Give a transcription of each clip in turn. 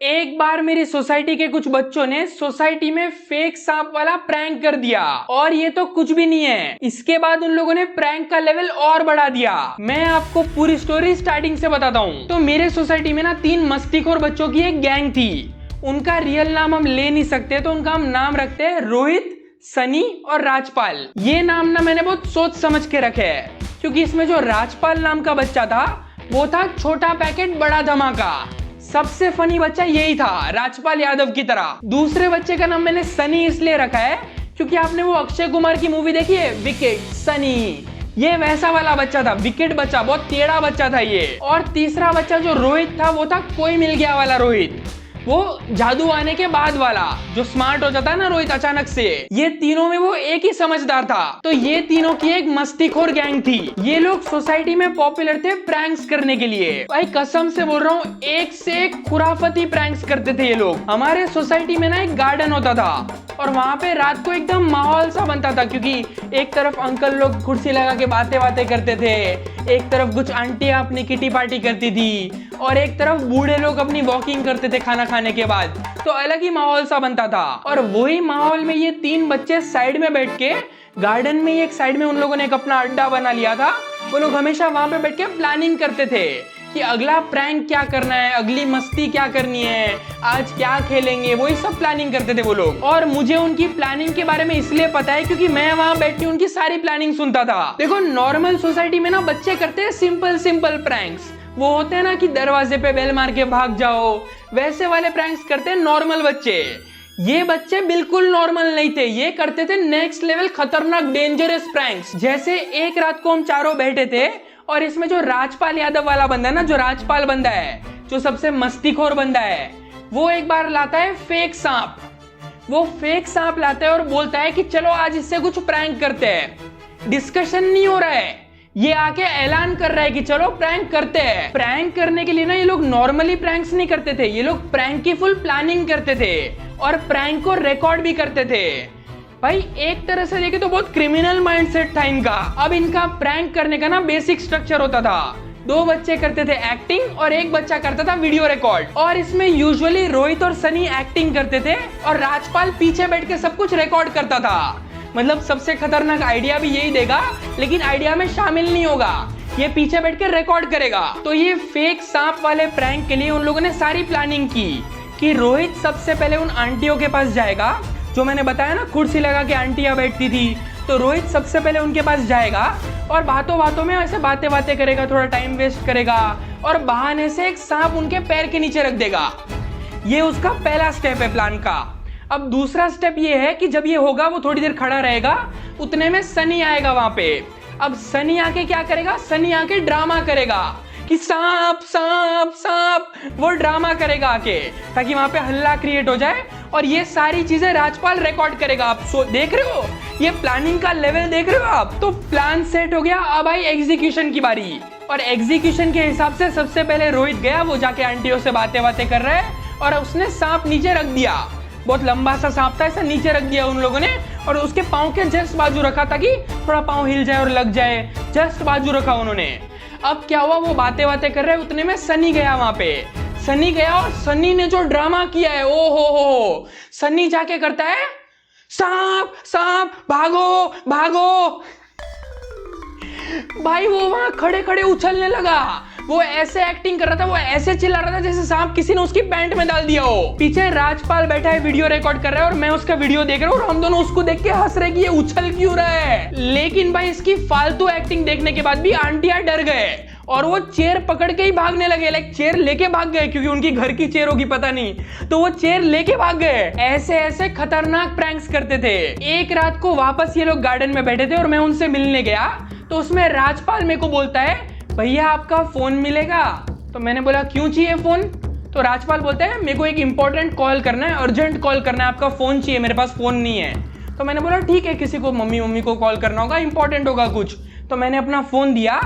एक बार मेरी सोसाइटी के कुछ बच्चों ने सोसाइटी में फेक सांप वाला प्रैंक कर दिया और ये तो कुछ भी नहीं है। इसके बाद उन लोगों ने प्रैंक का लेवल और बढ़ा दिया। मैं आपको पूरी स्टोरी स्टार्टिंग से बताता हूँ। तो मेरे सोसाइटी में ना 3 मस्तीखोर बच्चों की एक गैंग थी। उनका रियल नाम हम ले नहीं सकते तो उनका हम नाम रखते हैं रोहित, सनी और राजपाल। ये नाम ना मैंने बहुत सोच समझ के रखे है क्योंकि इसमें जो राजपाल नाम का बच्चा था वो था छोटा पैकेट बड़ा धमाका। सबसे फनी बच्चा यही था, राजपाल यादव की तरह। दूसरे बच्चे का नाम मैंने सनी इसलिए रखा है क्योंकि आपने वो अक्षय कुमार की मूवी देखी है विकेट, सनी, ये वैसा वाला बच्चा था, विकेट बच्चा, बहुत टेढ़ा बच्चा था ये। और तीसरा बच्चा जो रोहित था वो था कोई मिल गया वाला रोहित, वो जादू आने के बाद वाला जो स्मार्ट हो जाता है ना रोहित अचानक से। ये तीनों में वो एक ही समझदार था। तो ये तीनों की एक मस्तीखोर गैंग थी। ये लोग सोसाइटी में पॉपुलर थे प्रैंक्स करने के लिए। भाई कसम से बोल रहा हूँ, एक से एक खुराफती प्रैंक्स करते थे ये लोग। हमारे सोसाइटी में ना एक गार्डन होता था और वहां पे रात को एकदम माहौल सा बनता था क्योंकि एक तरफ अंकल लोग कुर्सी लगा के बातें करते थे, एक तरफ कुछ आंटियां अपनी किटी पार्टी करती थी और एक तरफ बूढ़े लोग अपनी वॉकिंग करते थे खाना खाने के बाद। तो अलग ही माहौल सा बनता था। और वही माहौल में ये 3 बच्चे साइड में बैठ के गार्डन में एक साइड में उन लोगों ने एक अपना अड्डा बना लिया था। वो लोग हमेशा वहां पे बैठ के प्लानिंग करते थे कि अगला प्रैंक क्या करना है, अगली मस्ती क्या करनी है, आज क्या खेलेंगे, वही सब प्लानिंग करते थे वो लोग। और मुझे उनकी प्लानिंग के बारे में इसलिए पता है क्योंकि मैं वहां बैठ के उनकी सारी प्लानिंग सुनता था। देखो नॉर्मल सोसाइटी में ना बच्चे करते हैं सिंपल प्रैंक्स। वो होते हैं ना कि दरवाजे पे बेल मार के भाग जाओ, वैसे वाले प्रैंक्स करते हैं नॉर्मल बच्चे। ये बच्चे बिल्कुल नॉर्मल नहीं थे, ये करते थे नेक्स्ट लेवल खतरनाक डेंजरस प्रैंक्स। जैसे एक रात को हम चारों बैठे थे और इसमें जो राजपाल यादव वाला बंदा है ना, जो राजपाल बंदा है, जो सबसे मस्तीखोर बंदा है, वो एक बार लाता है फेक सांप। वो फेक सांप लाता है और बोलता है कि चलो आज इससे कुछ प्रैंक करते हैं। डिस्कशन नहीं हो रहा है, ये आके ऐलान कर रहा है कि चलो प्रैंक करते हैं। प्रैंक करने के लिए ना ये लोग नॉर्मली प्रैंक्स नहीं करते थे, ये लोग प्रैंक की फुल प्लानिंग करते थे और प्रैंक को रिकॉर्ड भी करते थे। भाई एक तरह से देखे तो बहुत क्रिमिनल माइंडसेट था इनका। अब इनका प्रैंक करने का ना बेसिक स्ट्रक्चर होता था। 2 बच्चे करते थे एक्टिंग और एक बच्चा करता था वीडियो रिकॉर्ड। और इसमें यूजुअली रोहित और सनी एक्टिंग करते थे और राजपाल पीछे बैठ के सब कुछ रिकॉर्ड करता था। मतलब सबसे खतरनाक आइडिया भी यही देगा लेकिन आइडिया में शामिल नहीं होगा, ये पीछे बैठ के रिकॉर्ड करेगा। तो ये फेक सांप वाले प्रैंक के लिए उन लोगों ने सारी प्लानिंग की कि रोहित सबसे पहले उन आंटियों के पास जाएगा, जो मैंने बताया ना कुर्सी लगा के आंटियां बैठती थी। तो रोहित सबसे पहले उनके पास जाएगा और बातों में ऐसे बातें करेगा, थोड़ा टाइम वेस्ट करेगा और बहाने से एक सांप उनके पैर के नीचे रख देगा। ये उसका पहला स्टेप है प्लान का। अब दूसरा स्टेप ये है कि जब ये होगा वो थोड़ी देर खड़ा रहेगा, उतने में सनी आएगा वहां पे। अब सनी आके क्या करेगा, सनी आके ड्रामा करेगा कि सांप सांप सांप, वो ड्रामा करेगा आके ताकि वहां पे हल्ला क्रिएट हो जाए और ये सारी चीजें राजपाल रिकॉर्ड करेगा। आप देख रहे हो ये प्लानिंग का लेवल, देख रहे हो आप। तो प्लान सेट हो गया, अब आई एग्जीक्यूशन की बारी। और एग्जीक्यूशन के हिसाब से सबसे पहले रोहित गया, वो जाके आंटियों से बातें कर रहा है और उसने सांप नीचे रख दिया। बहुत लंबा सा सांप था, ऐसा नीचे रख दिया उन लोगों ने और उसके पांव के जस्ट बाजू रखा ताकि थोड़ा पांव हिल जाए और लग जाए, जस्ट बाजू रखा उन्होंने। अब क्या हुआ, वो बातें कर रहे, उतने में सनी गया वहां पे। सनी गया और सनी ने जो ड्रामा किया है, ओ हो, सनी जाके करता है सांप सांप भागो भागो। भाई वो वहां खड़े खड़े उछलने लगा, वो ऐसे एक्टिंग कर रहा था, वो ऐसे चिल्ला रहा था जैसे सांप किसी ने उसकी पैंट में डाल दिया हो। पीछे राजपाल बैठा है, वीडियो रिकॉर्ड कर रहा है और मैं उसका वीडियो देख रहा हूँ और हम दोनों उसको देख के हंस रहे कि ये उछल क्यों रहा है। लेकिन भाई इसकी फालतू एक्टिंग देखने के बाद भी आंटियां डर गए और वो चेयर पकड़ के ही भागने लगे, लाइक चेयर लेके भाग गए क्योंकि उनकी घर की चेयर होगी पता नहीं, तो वो चेयर लेके भाग गए। ऐसे खतरनाक प्रैंक्स करते थे। एक रात को वापस ये लोग गार्डन में बैठे थे और मैं उनसे मिलने गया तो उसमें राजपाल मेरे को बोलता है, भैया आपका फोन मिलेगा। तो मैंने बोला क्यों चाहिए फोन? तो राजपाल बोलता है मेरे को एक इंपॉर्टेंट कॉल करना है, अर्जेंट कॉल करना है, आपका फोन चाहिए, मेरे पास फोन नहीं है। तो मैंने बोला ठीक है, किसी को मम्मी को कॉल करना होगा, इंपॉर्टेंट होगा कुछ। तो मैंने अपना फोन दिया,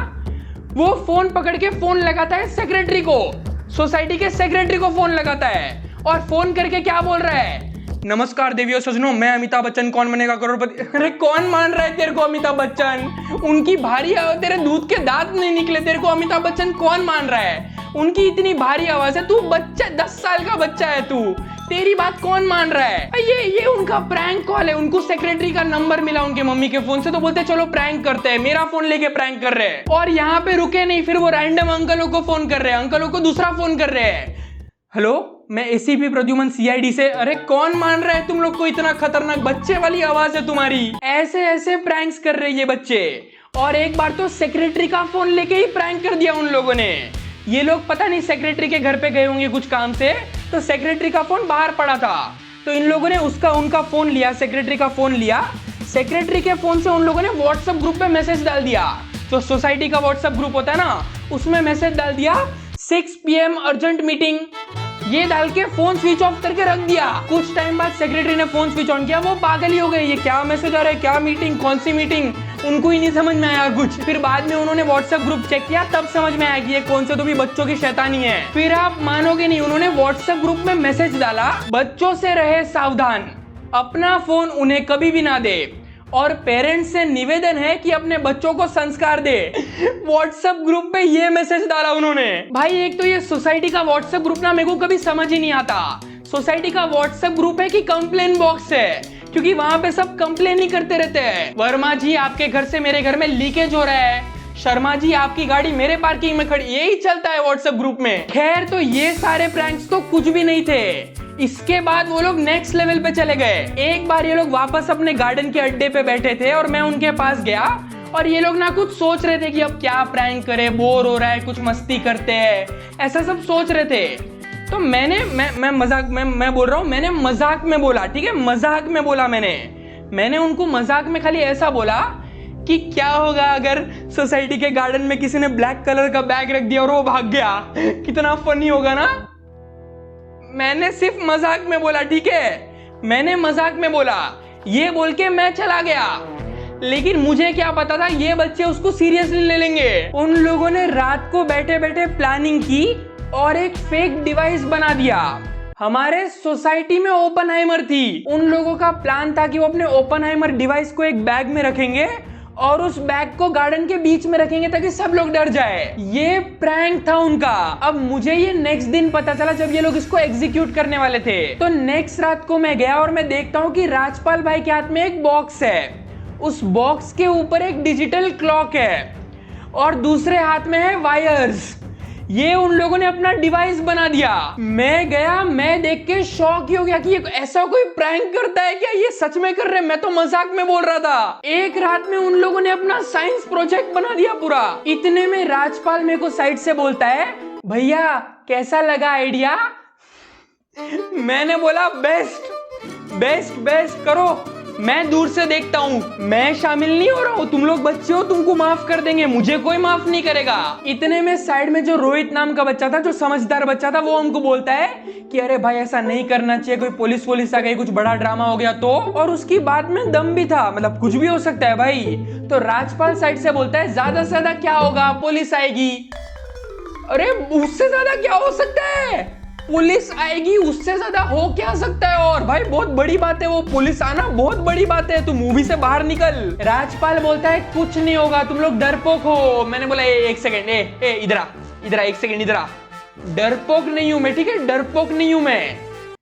वो फोन पकड़ के फोन लगाता है सेक्रेटरी को, सोसाइटी के सेक्रेटरी को फोन लगाता है और फोन करके क्या बोल रहा है नमस्कार देवियों सजनों, मैं अमिताभ बच्चन, कौन बनेगा करोड़पति। अरे कौन मान रहा है तेरे को अमिताभ बच्चन? उनकी भारी आवाज, तेरे दूध के दांत नहीं निकले, तेरे को अमिताभ बच्चन कौन मान रहा है? उनकी इतनी भारी आवाज है, तू बच्चा 10 साल का बच्चा है तू, तेरी बात कौन मान रहा है? ये उनका प्रैंक कॉल है। उनको सेक्रेटरी का नंबर मिला उनके मम्मी के फोन से, तो बोलते चलो प्रैंक करते हैं। मेरा फोन लेके प्रैंक कर रहे हैं और यहाँ पे रुके नहीं, फिर वो रैंडम अंकलों को फोन कर रहे हैं, अंकलों को दूसरा फोन कर रहे हैं। हेलो, मैं एसीपी प्रद्युमन सीआईडी से। अरे कौन मान रहा है तुम लोग को? इतना खतरनाक बच्चे वाली आवाज है तुम्हारी। ऐसे ऐसे प्रैंक्स कर रहे हैं ये बच्चे। और एक बार तो सेक्रेटरी का फोन लेके ही प्रैंक कर दिया उन लोगों ने। ये लोग पता नहीं सेक्रेटरी के घर पे गए होंगे कुछ काम से, तो सेक्रेटरी का फोन बाहर पड़ा था, तो इन लोगों ने उनका फोन लिया, सेक्रेटरी का फोन लिया। सेक्रेटरी के फोन से उन लोगों ने व्हाट्सएप ग्रुप पे मैसेज डाल दिया, जो सोसाइटी का व्हाट्सएप ग्रुप होता है ना, उसमें मैसेज डाल दिया 6 PM अर्जेंट मीटिंग। ये डाल के फोन स्विच ऑफ करके रख दिया। कुछ टाइम बाद सेक्रेटरी ने फोन स्विच ऑन किया, वो पागल ही हो गए, ये क्या मैसेज आ रहा है, क्या मीटिंग, कौन सी मीटिंग, उनको ही नहीं समझ में आया कुछ। फिर बाद में उन्होंने व्हाट्सएप ग्रुप चेक किया, तब समझ में आया कि ये कौन से तो भी बच्चों की शैतानी है। फिर आप मानोगे नहीं, उन्होंने व्हाट्सएप ग्रुप में मैसेज डाला, बच्चों से रहे सावधान, अपना फोन उन्हें कभी भी ना दे, और पेरेंट्स से निवेदन है कि अपने बच्चों को संस्कार दे। व्हाट्सएप ग्रुप पे ये मैसेज डाला उन्होंने। भाई एक तो ये सोसाइटी का व्हाट्सएप ग्रुप ना मेरे को कभी समझ ही नहीं आता। सोसाइटी का व्हाट्सएप ग्रुप है कि कंप्लेन बॉक्स है, क्योंकि वहां पे सब कंप्लेन ही करते रहते हैं। वर्मा जी आपके घर से मेरे घर में लीकेज हो रहा है, शर्मा जी आपकी गाड़ी मेरे पार्किंग में खड़ी, यही चलता है व्हाट्सएप ग्रुप में। खैर, तो ये सारे प्रैंक्स तो कुछ भी नहीं थे। इसके बाद वो लोग नेक्स्ट लेवल पे चले गए। एक बार ये लोग वापस अपने गार्डन के अड्डे पे बैठे थे और मैं उनके पास गया, और ये लोग ना कुछ सोच रहे थे कि अब क्या प्रैंक करें, बोर हो रहा है, कुछ मस्ती करते हैं, ऐसा सब सोच रहे थे। तो मैं बोल रहा हूँ, मैंने मजाक में बोला, ठीक है, मजाक में बोला मैंने उनको मजाक में खाली ऐसा बोला कि क्या होगा अगर सोसाइटी के गार्डन में किसी ने ब्लैक कलर का बैग रख दिया और वो भाग गया, कितना फनी होगा ना। मैंने सिर्फ मजाक में बोला, ठीक है, मैंने मजाक में बोला, ये बोल के मैं चला गया। लेकिन मुझे क्या पता था ये बच्चे उसको सीरियसली ले लेंगे। उन लोगों ने रात को बैठे बैठे प्लानिंग की और एक फेक डिवाइस बना दिया। हमारे सोसाइटी में ओपनहाइमर थी, उन लोगों का प्लान था कि वो अपने ओपनहाइमर डिवाइस को एक बैग में रखेंगे और उस बैग को गार्डन के बीच में रखेंगे ताकि सब लोग डर जाए। ये प्रैंक था उनका। अब मुझे ये नेक्स्ट दिन पता चला जब ये लोग इसको एग्जीक्यूट करने वाले थे। तो नेक्स्ट रात को मैं गया और मैं देखता हूँ कि राजपाल भाई के हाथ में एक बॉक्स है, उस बॉक्स के ऊपर एक डिजिटल क्लॉक है और दूसरे हाथ में है वायर्स। ये उन लोगों ने अपना डिवाइस बना दिया। मैं गया, मैं देख के शॉक ही हो गया कि ये ऐसा कोई प्रैंक करता है क्या, ये सच में कर रहे हैं, मैं तो मजाक में बोल रहा था। एक रात में उन लोगों ने अपना साइंस प्रोजेक्ट बना दिया पूरा। इतने में राजपाल मेरे को साइड से बोलता है, भैया कैसा लगा आइडिया? मैंने बोला बेस्ट बेस्ट बेस्ट करो, मैं दूर से देखता हूँ, मैं शामिल नहीं हो रहा हूँ, तुम लोग बच्चे हो, तुमको माफ कर देंगे, मुझे कोई माफ नहीं करेगा। इतने में साइड में जो रोहित नाम का बच्चा था, जो समझदार बच्चा था, वो हमको बोलता है कि अरे भाई ऐसा नहीं करना चाहिए, कोई पुलिस आ गई, कुछ बड़ा ड्रामा हो गया तो। और उसकी बात में दम भी था, मतलब कुछ भी हो सकता है भाई। तो राजपाल साइड से बोलता है ज्यादा से ज्यादा क्या होगा, पुलिस आएगी। अरे उससे ज्यादा क्या हो सकता है, पुलिस आएगी, उससे ज्यादा हो क्या सकता है। और भाई बहुत बड़ी बात है, वो पुलिस आना बहुत बड़ी बात है, तू मूवी से बाहर निकल। राजपाल बोलता है कुछ नहीं होगा, तुम लोग डरपोक हो। मैंने बोला एक सेकंड, इधर आ, एक सेकंड इधर आ। डरपोक नहीं हूं मैं, ठीक है, डरपोक नहीं हूं मैं,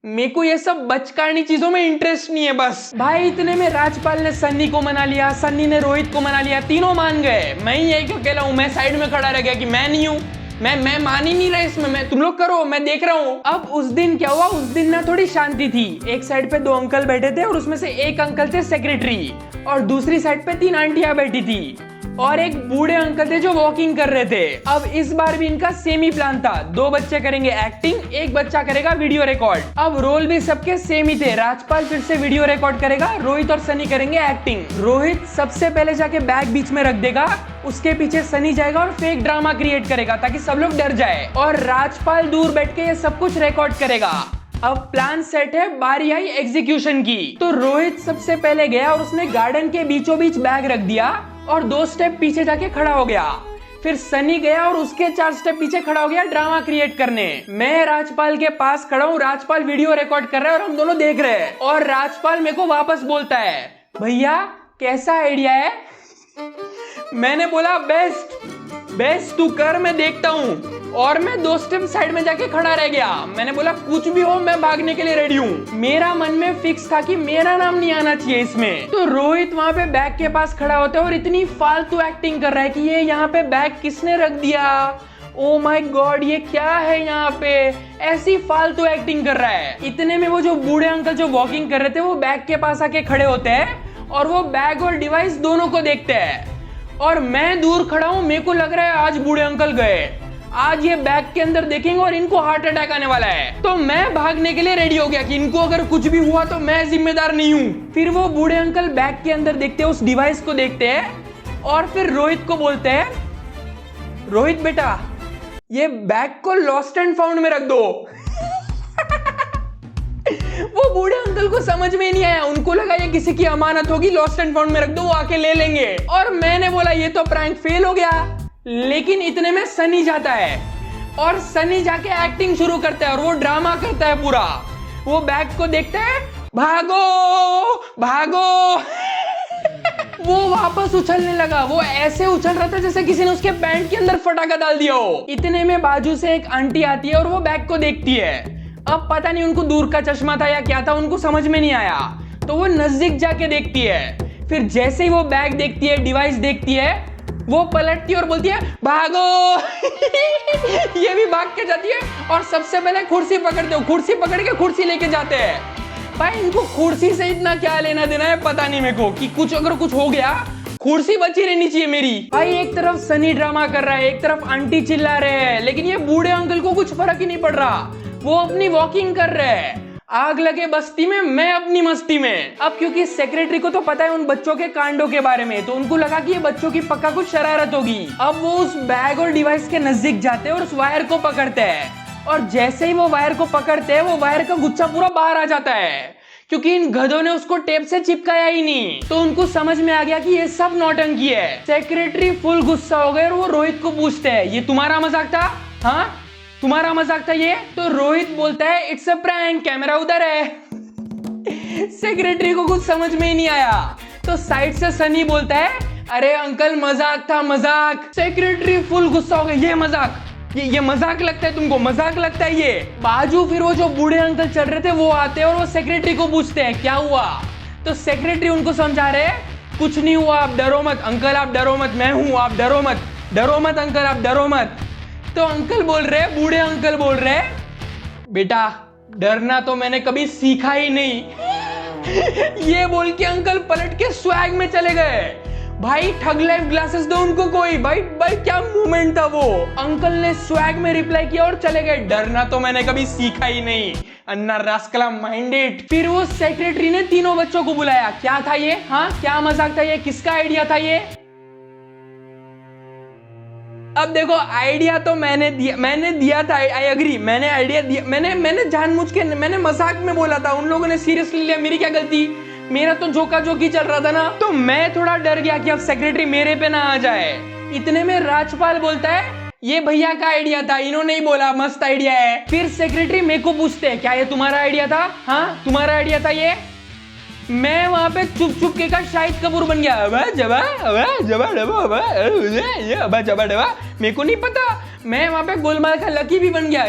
मेरे को ये सब बचकानी चीजों में इंटरेस्ट नहीं है बस। भाई इतने में राजपाल ने सन्नी को मना लिया, सन्नी ने रोहित को मना लिया, तीनों मान गए। मैं ही एक अकेला हूं, मैं साइड में खड़ा रह गया कि मैं नहीं हूं, मैं मान ही नहीं रहा इसमें, मैं तुम लोग करो, मैं देख रहा हूँ। अब उस दिन क्या हुआ, उस दिन ना थोड़ी शांति थी। एक साइड पे 2 अंकल बैठे थे और उसमें से एक अंकल थे सेक्रेटरी, और दूसरी साइड पे 3 आंटियां बैठी थी और एक बूढ़े अंकल थे जो वॉकिंग कर रहे थे। अब इस बार भी इनका सेम ही प्लान था, 2 बच्चे करेंगे एक्टिंग, एक बच्चा करेगा वीडियो रिकॉर्ड। अब रोल भी सबके सेम ही थे, राजपाल फिर से वीडियो रिकॉर्ड करेगा, रोहित और सनी करेंगे एक्टिंग। रोहित सबसे पहले जाके बैग बीच में रख देगा, उसके पीछे सनी जाएगा और फेक ड्रामा क्रिएट करेगा ताकि सब लोग डर जाए, और राजपाल दूर बैठ के ये सब कुछ रिकॉर्ड करेगा। अब प्लान सेट है, बारी आई एग्जीक्यूशन की। तो रोहित सबसे पहले गया और उसने गार्डन के बीचों बीच बैग रख दिया और 2 स्टेप पीछे जाके खड़ा हो गया। फिर सनी गया और उसके 4 स्टेप पीछे खड़ा हो गया ड्रामा क्रिएट करने। मैं राजपाल के पास खड़ा हूँ, राजपाल वीडियो रिकॉर्ड कर रहा है और हम दोनों देख रहे हैं। और राजपाल मेरे को वापस बोलता है, भैया कैसा आइडिया है? मैंने बोला बेस्ट तू कर, मैं देखता हूँ। और मैं 2 स्टेप साइड में जाके खड़ा रह गया। मैंने बोला कुछ भी हो मैं भागने के लिए रेडी हूँ। मेरा मन में फिक्स था कि मेरा नाम नहीं आना चाहिए इसमें। तो रोहित वहां पे बैग के पास खड़ा होता है और इतनी फालतू एक्टिंग कर रहा है कि ये यहाँ पे बैग किसने रख दिया, ओ माय गॉड ये क्या है यहाँ पे, ऐसी फालतू एक्टिंग कर रहा है। इतने में वो जो बूढ़े अंकल जो वॉकिंग कर रहे थे वो बैग के पास आके खड़े होते हैं और वो बैग और डिवाइस दोनों को देखते हैं। और मैं दूर खड़ा हूँ, मेरे को लग रहा है आज बूढ़े अंकल गए, आज ये बैग के अंदर देखेंगे और इनको हार्ट अटैक आने वाला है। तो मैं भागने के लिए रेडी हो गया कि इनको अगर कुछ भी हुआ तो मैं जिम्मेदार नहीं हूँ। फिर वो बूढ़े अंकल बैग के अंदर देखते हैं, उस डिवाइस को देखते हैं और फिर रोहित को बोलते हैं, रोहित बेटा ये बैग को लॉस्ट एंड फाउंड में रख दो। वो बूढ़े अंकल को समझ में नहीं आया, उनको लगा ये किसी की अमानत होगी, लॉस्ट एंड फाउंड में रख दो, वो आके ले लेंगे। और मैंने बोला ये तो प्रैंक फेल हो गया। लेकिन इतने में सनी जाता है और सनी जाके एक्टिंग शुरू करता है और वो ड्रामा करता है पूरा। वो बैग को देखता है, भागो वो वापस उछलने लगा। वो ऐसे उछल रहा था जैसे किसी ने उसके पैंट के अंदर फटाका डाल दिया हो। इतने में बाजू से एक आंटी आती है और वो बैग को देखती है। अब पता नहीं उनको दूर का चश्मा था या क्या था, उनको समझ में नहीं आया, तो वो नजदीक जाके देखती है। फिर जैसे ही वो बैग देखती है, डिवाइस देखती है, वो पलटती है और बोलती है भागो। ये भी भाग के जाती है और सबसे पहले कुर्सी पकड़ते हो, कुर्सी पकड़ के कुर्सी लेके जाते हैं। भाई इनको कुर्सी से इतना क्या लेना देना है पता नहीं मेरे को, कि कुछ अगर कुछ हो गया कुर्सी बची रहनी चाहिए मेरी। भाई एक तरफ सनी ड्रामा कर रहा है, एक तरफ आंटी चिल्ला रहे हैं, लेकिन ये बूढ़े अंकल को कुछ फर्क ही नहीं पड़ रहा। वो अपनी वॉकिंग कर रहे हैं, आग लगे बस्ती में, मैं अपनी मस्ती में। अब क्योंकि सेक्रेटरी को तो पता है उन बच्चों के कांडों के बारे में, तो उनको लगा कि ये बच्चों की पक्का कुछ शरारत होगी। अब वो उस बैग और डिवाइस के नजदीक जाते हैं और उस वायर को पकड़ते हैं। और जैसे ही वो वायर को पकड़ते हैं, वो वायर का गुच्छा पूरा बाहर आ जाता है, क्योंकि इन गधों ने उसको टेप से चिपकाया ही नहीं। तो उनको समझ में आ गया कि ये सब नौटंकी है। सेक्रेटरी फुल गुस्सा हो गए और वो रोहित को पूछते हैं, ये तुम्हारा मजाक था? हाँ तुम्हारा मजाक था ये? तो रोहित बोलता है इट्स अ प्रैंक, कैमरा उधर है। सेक्रेटरी को कुछ समझ में ही नहीं आया। तो साइड से सनी बोलता है, अरे अंकल मजाक था मजाक। सेक्रेटरी फुल गुस्सा हो गया, ये मजाक, ये मजाक लगता है तुमको, मजाक लगता है ये। बाजू फिर वो जो बूढ़े अंकल चल रहे थे वो आते हैं और वो सेक्रेटरी को पूछते हैं क्या हुआ। तो सेक्रेटरी उनको समझा रहे हैं कुछ नहीं हुआ, आप डरो मत अंकल, आप डरो मत, मैं हूं, आप डरो मत अंकल, आप डरो मत। तो अंकल बोल रहे हैं, बूढ़े अंकल बोल रहे हैं, बेटा डरना तो मैंने कभी सीखा ही नहीं। ये बोल के अंकल पलट के स्वैग में चले गए। भाई ठग लाइफ ग्लासेस दो उनको कोई। भाई क्या मूवमेंट था वो। अंकल ने स्वैग में रिप्लाई किया और चले गए, डरना तो मैंने कभी सीखा ही नहीं, अन्ना रास्कला माइंडेड। फिर वो सेक्रेटरी ने तीनों बच्चों को बुलाया, क्या था ये, हाँ क्या मजाक था ये, किसका आइडिया था ये? अब देखो आइडिया तो मैंने दिया था, आई एग्री, मैंने आइडिया दिया, मैंने जानबूझ के, मैंने मजाक में बोला था, उन लोगों ने सीरियसली लिया, मेरी क्या गलती, मेरा तो जोका जोकी चल रहा था ना। तो मैं थोड़ा डर गया कि अब सेक्रेटरी मेरे पे ना आ जाए। इतने में राजपाल बोलता है, ये भैया का आइडिया था, इन्होंने ही बोला मस्त आइडिया है। फिर सेक्रेटरी मेरे को पूछते हैं, क्या ये तुम्हारा आइडिया था? हाँ तुम्हारा आइडिया था ये? मैं वहां पे चुप चुप के का शाहिद कपूर बन गया, मेरे को नहीं पता। मैं वहां पे गोलमाल का लकी भी बन गया,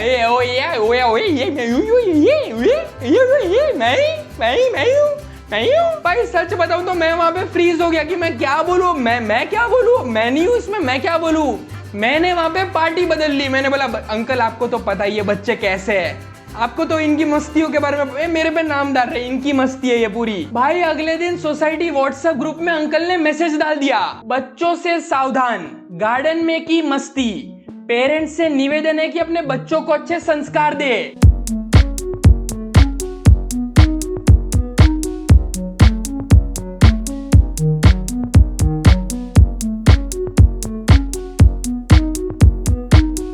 भाई सच बताऊं तो मैं वहां पे फ्रीज हो गया कि मैं क्या बोलूं, मैं क्या बोलूं, मैं नहीं हूं इसमें, मैं क्या बोलूं। मैंने वहां पे पार्टी बदल ली। मैंने बोला अंकल आपको तो पता ही है बच्चे कैसे है, आपको तो इनकी मस्तियों के बारे में, मेरे पे नाम डाल रहे, इनकी मस्ती है ये पूरी। भाई अगले दिन सोसाइटी व्हाट्सएप ग्रुप में अंकल ने मैसेज डाल दिया, बच्चों से सावधान, गार्डन में की मस्ती, पेरेंट्स से निवेदन है कि अपने बच्चों को अच्छे संस्कार दे।